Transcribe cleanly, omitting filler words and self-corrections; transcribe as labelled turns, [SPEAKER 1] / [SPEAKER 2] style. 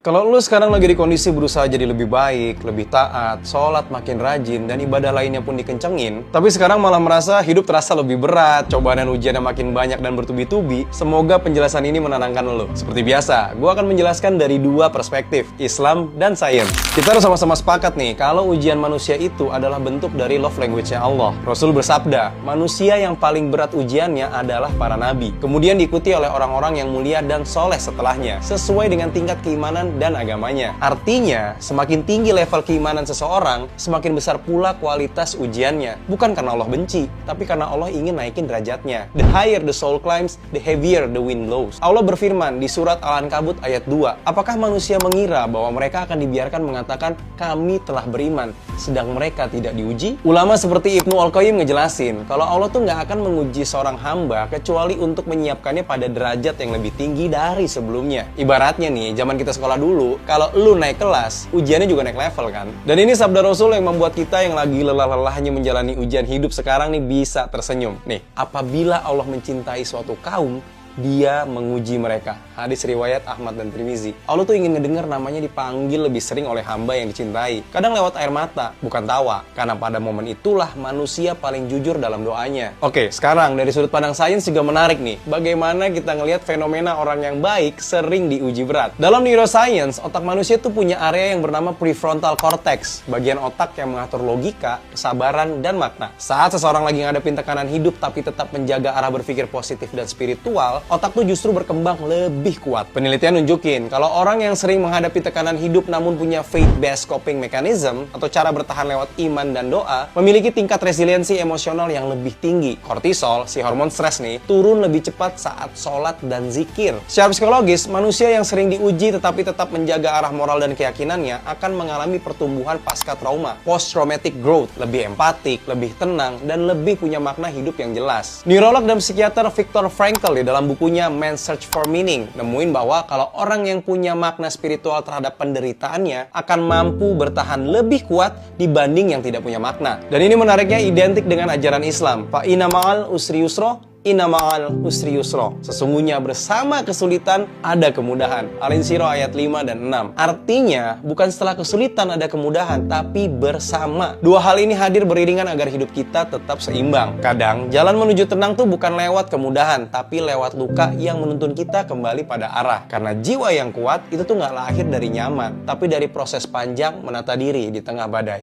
[SPEAKER 1] Kalau lu sekarang lagi di kondisi berusaha jadi lebih baik, lebih taat, sholat makin rajin, dan ibadah lainnya pun dikencengin, tapi sekarang malah merasa hidup terasa lebih berat, cobaan dan ujiannya makin banyak dan bertubi-tubi, semoga penjelasan ini menenangkan lu. Seperti biasa, gue akan menjelaskan dari dua perspektif, Islam dan sains. Kita harus sama-sama sepakat nih, kalau ujian manusia itu adalah bentuk dari love language-nya Allah. Rasul bersabda, manusia yang paling berat ujiannya adalah para nabi. Kemudian diikuti oleh orang-orang yang mulia dan soleh setelahnya, sesuai dengan tingkat keimanan dan agamanya. Artinya, semakin tinggi level keimanan seseorang, semakin besar pula kualitas ujiannya. Bukan karena Allah benci, tapi karena Allah ingin naikin derajatnya. The higher the soul climbs, the heavier the wind blows. Allah berfirman di surat Al-Ankabut ayat 2, apakah manusia mengira bahwa mereka akan dibiarkan mengatakan, kami telah beriman, sedang mereka tidak diuji? Ulama seperti Ibnu Al-Qayyim ngejelasin, kalau Allah tuh nggak akan menguji seorang hamba, kecuali untuk menyiapkannya pada derajat yang lebih tinggi dari sebelumnya. Ibaratnya nih, zaman kita sekolah dulu, kalau lu naik kelas, ujiannya juga naik level kan? Dan ini sabda Rasul yang membuat kita yang lagi lelah-lelahnya menjalani ujian hidup sekarang nih bisa tersenyum. Nih, apabila Allah mencintai suatu kaum, Dia menguji mereka. Hadis riwayat Ahmad dan Tirmizi. Allah tuh ingin ngedengar namanya dipanggil lebih sering oleh hamba yang dicintai. Kadang lewat air mata, bukan tawa. Karena pada momen itulah manusia paling jujur dalam doanya. Oke, sekarang dari sudut pandang sains juga menarik nih. Bagaimana kita ngelihat fenomena orang yang baik sering diuji berat. Dalam neuroscience, otak manusia tuh punya area yang bernama prefrontal cortex. Bagian otak yang mengatur logika, kesabaran, dan makna. Saat seseorang lagi ngadepin tekanan hidup tapi tetap menjaga arah berpikir positif dan spiritual, otak tuh justru berkembang lebih kuat. Penelitian nunjukin, kalau orang yang sering menghadapi tekanan hidup namun punya faith-based coping mechanism, atau cara bertahan lewat iman dan doa, memiliki tingkat resiliensi emosional yang lebih tinggi. Kortisol, si hormon stres nih, turun lebih cepat saat sholat dan zikir. Secara psikologis, manusia yang sering diuji tetapi tetap menjaga arah moral dan keyakinannya akan mengalami pertumbuhan pasca trauma, post-traumatic growth, lebih empatik, lebih tenang, dan lebih punya makna hidup yang jelas. Neurolog dan psikiater Viktor Frankl di dalam bukunya Man's Search for Meaning nemuin bahwa kalau orang yang punya makna spiritual terhadap penderitaannya akan mampu bertahan lebih kuat dibanding yang tidak punya makna. Dan ini menariknya identik dengan ajaran Islam. Fa inna ma'al usri yusra, inna ma'al usri yusra. Sesungguhnya bersama kesulitan ada kemudahan. Al-Insyirah ayat 5 dan 6. Artinya, bukan setelah kesulitan ada kemudahan, tapi bersama. Dua hal ini hadir beriringan agar hidup kita tetap seimbang. Kadang, jalan menuju tenang tuh bukan lewat kemudahan, tapi lewat luka yang menuntun kita kembali pada arah. Karena jiwa yang kuat itu tuh nggak lahir dari nyaman, tapi dari proses panjang menata diri di tengah badai.